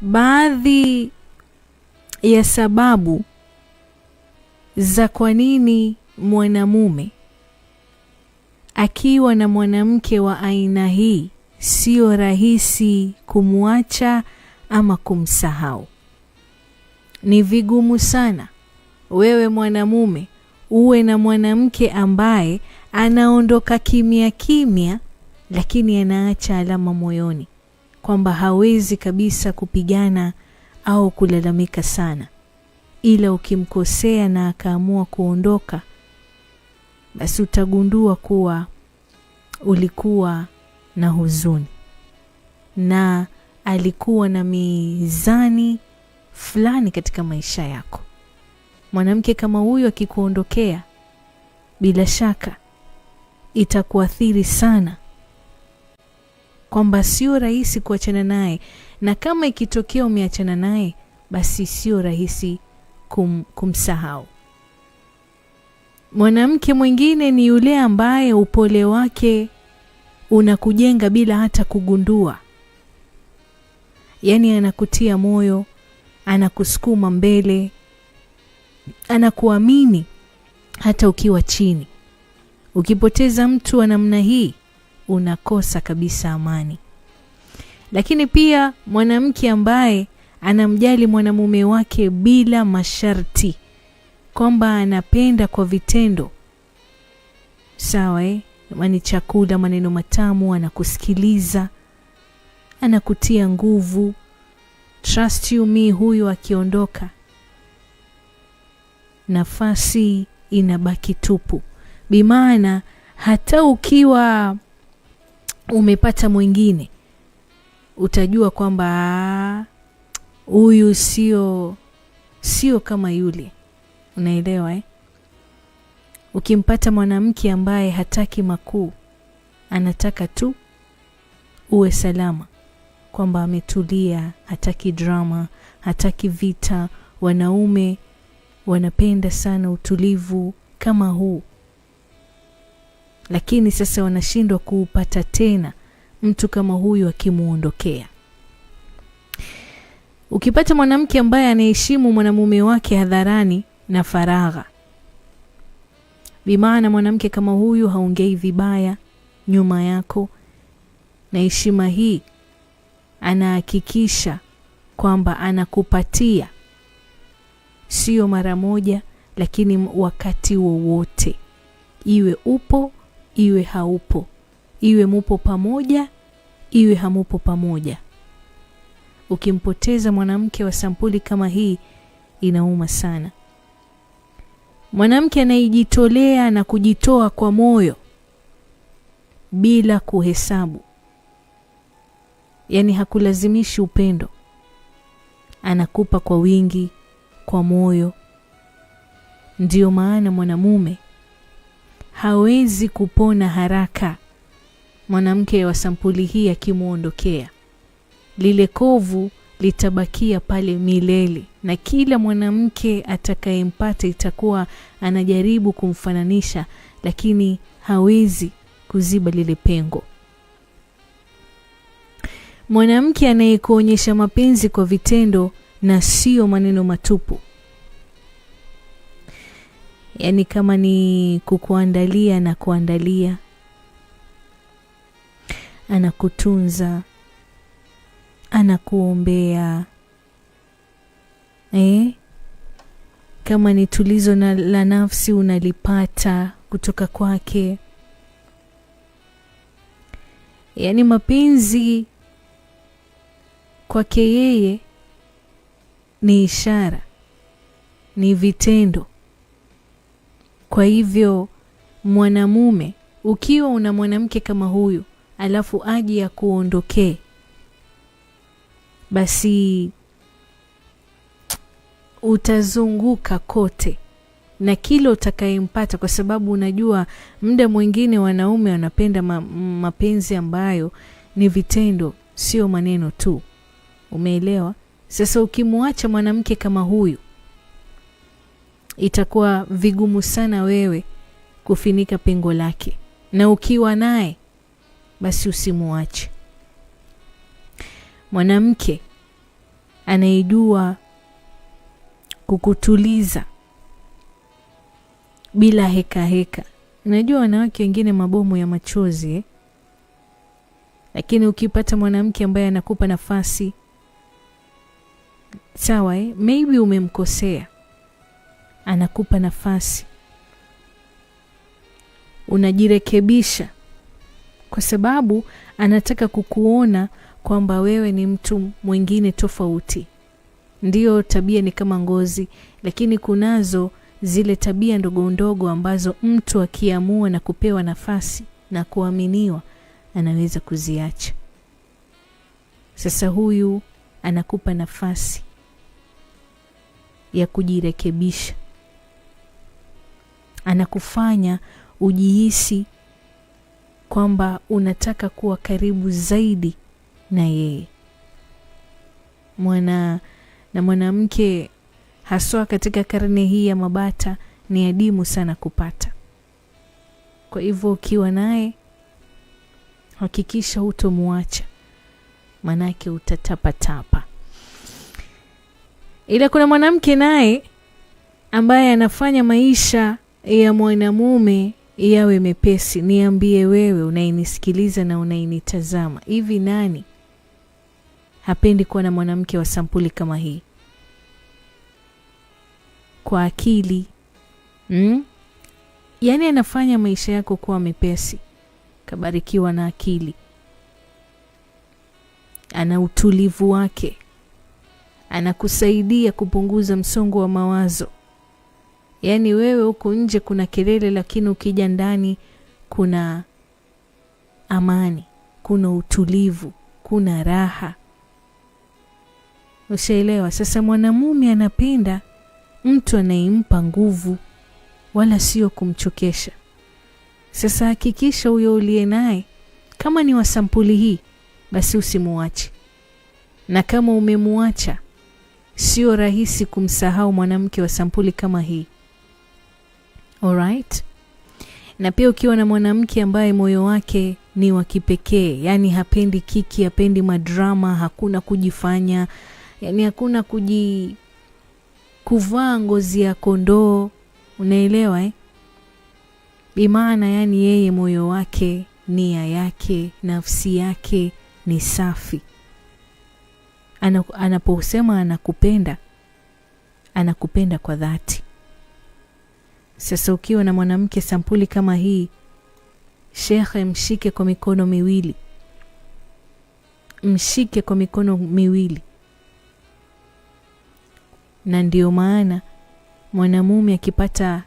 baadhi ya sababu za kwa nini mwanamume akiwa na mwanamke wa aina hii sio rahisi kumwacha ama kumsahau. Ni vigumu sana wewe mwanamume uwe na mwanamke ambaye anaondoka kimya kimya, lakini anaacha alama moyoni kwamba hawezi kabisa kupigana au kulalamika sana, ila ukimkosea na akaamua kuondoka, basi utagundua kuwa ulikuwa na huzuni na alikuwa na mizani fulani katika maisha yako. Mwanamke kama huyo akikuondokea, bila shaka itakuathiri sana, kwamba sio rahisi kuachana naye, na kama ikitokea umeachana naye, basi sio rahisi kumsahau. Mwanamke mwingine ni yule ambaye upole wake unakujenga bila hata kugundua. Yaani anakutia moyo, anakusukuma mbele, anakuamini hata ukiwa chini. Ukipoteza mtu wa namna hii, unakosa kabisa amani. Lakini pia mwanamke ambaye anamjali mwanamume wake bila masharti, kwamba anapenda kwa vitendo. Sawa Mani chakula, maneno matamu, anakusikiliza, anakutia nguvu. Trust you me, huyu akiondoka, nafasi inabaki tupu. Bimaana hata ukiwa umepata mwingine, utajua kwamba huyu sio kama yule. Unaelewa Ukimpata mwanamke ambaye hataki makuu, anataka tu uwe salama, kwamba ametulia, hataki drama, hataki vita. Wanaume wanapenda sana utulivu kama huu, lakini sasa wanashindwa kuupata tena mtu kama huyu akimuondokea. Ukipata mwanamke ambaye anaheshimu mwanamume wake hadharani na faragha, bimaana mwanamke kama huyu haongei vibaya nyuma yako, na heshima hii anahakikisha kwamba anakupatia, sio mara moja, lakini wakati wowote. Iwe upo, iwe haupo, iwe mupo pamoja, iwe hamupo pamoja. Ukimpoteza mwanamke wa sampuli kama hii, inauma sana. Mwanamke anayejitolea na kujitoa kwa moyo bila kuhesabu, yani hakulazimishi upendo, anakupa kwa wingi, kwa moyo. Ndiyo maana mwanamume hawezi kupona haraka mwanamke wa sampuli hii akimuondokea. Lile kovu litabakia pale milele, na kila mwanamke atakayempata itakuwa anajaribu kumfananisha, lakini hawezi kuziba lile pengo. Mwanamke anayekuonyesha mapenzi kwa vitendo na sio maneno matupu, yani kama ni kukuandalia na kuandalia, anakutunza, anakuombea, kama ni tulizo la nafsi unalipata kutoka kwake. Yani mapenzi kwake yeye ni ishara, ni vitendo. Kwa hivyo mwanamume, ukiwa una mwanamke kama huyu alafu aje ya kuondokee, basi utazunguka kote na kile utakayempata, kwa sababu unajua muda mwingine wanaume wanapenda mapenzi ambayo ni vitendo, sio maneno tu. Umeelewa? Sasa ukimwacha mwanamke kama huyu, itakuwa vigumu sana wewe kufinika pengo lake, na ukiwa naye basi usimuache. Mwanamke anayejua kukutuliza bila heka heka. Unajua wanawake wengine mabomu ya machozi Lakini ukipata mwanamke ambaye anakupa nafasi, sawa maybe umemkosea, anakupa nafasi, unajirekebisha, kwa sababu anataka kukuona kwamba wewe ni mtu mwingine tofauti. Ndiyo, tabia ni kama ngozi, lakini kunazo zile tabia ndogo ndogo ambazo mtu akiamua na kupewa nafasi na kuaminiwa anaweza kuziacha. Sasa huyu anakupa nafasi ya kujirekebisha, anakufanya ujihisi kwamba unataka kuwa karibu zaidi na yeye. Mwanamke haswa katika karne hii ya mabata ni adimu sana kupata. Kwa hivyo ukiwa naye hakikisha hutomuacha, manake utatapatapa. Ila kuna mwanamke naye ambaye anafanya maisha ya mwanamume yawe mepesi. Niambie wewe unayenisikiliza na unayinitazama, hivi nani hapendi kuwa na mwanamke wa sampuli kama hii? Kwa akili, yaani anafanya maisha yako kuwa mepesi. Kabarikiwa na akili, ana utulivu wake, anakusaidia kupunguza msongo wa mawazo. Yaani wewe huko nje kuna kelele, lakini ukija ndani kuna amani, kuna utulivu, kuna raha. Ushaelewa? Sasa mwanamume anapenda mtu anayempa nguvu, wala sio kumchokesha. Sasa hakikisha huyo uliye naye kama ni wa sampuli hii, basi usimuache. Na kama umemuacha, sio rahisi kumsahau mwanamke wa sampuli kama hii. Alright? Na pia ukiwa na mwanamke ambaye moyo wake ni wa kipekee, yani hapendi kiki, hapendi madrama, hakuna kujifanya, yani hakuna kuvaa ngozi ya kondoo, unaelewa Bimaana yani yeye moyo wake, nia yake, nafsi yake ni safi. Anaposema anakupenda, anakupenda kwa dhati. Sasa ukiwa na mwanamke sampuli kama hii, shekhe, mshike kwa mikono miwili. Mshike kwa mikono miwili. Na ndio maana mwanamume akipata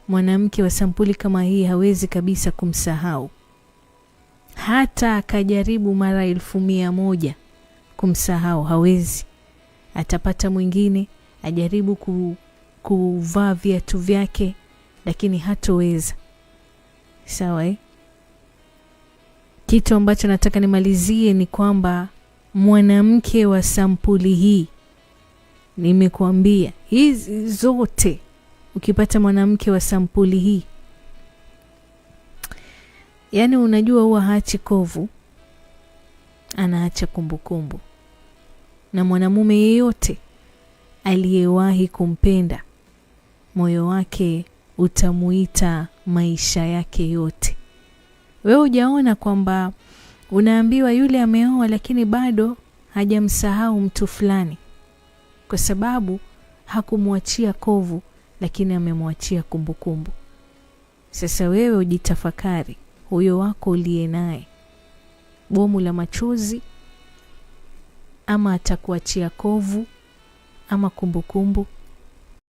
mwanamke wa sampuli kama hii hawezi kabisa kumsahau. Hata akajaribu mara 1,100 kumsahau hawezi. Atapata mwingine, ajaribu kuvaa viatu vyake, lakini hatoweza. Sawa Kitu ambacho nataka nimalizie ni kwamba mwanamke wa sampuli hii, nimekuambia hizi zote, ukipata mwanamke wa sampuli hii, yani unajua huwa haachi kovu, anaacha kumbukumbu. Na mwanamume yeyote aliyewahi kumpenda, moyo wake utamuita maisha yake yote. Wewe hujaona kwamba unaambiwa yule ameoa lakini bado hajamsahau mtu fulani, kwa sababu hakumwachia kovu, lakini amemwachia kumbukumbu. Sasa wewe ujitafakari, huyo wako uliye naye, bomu la machozi ama atakuachia kovu ama kumbukumbu?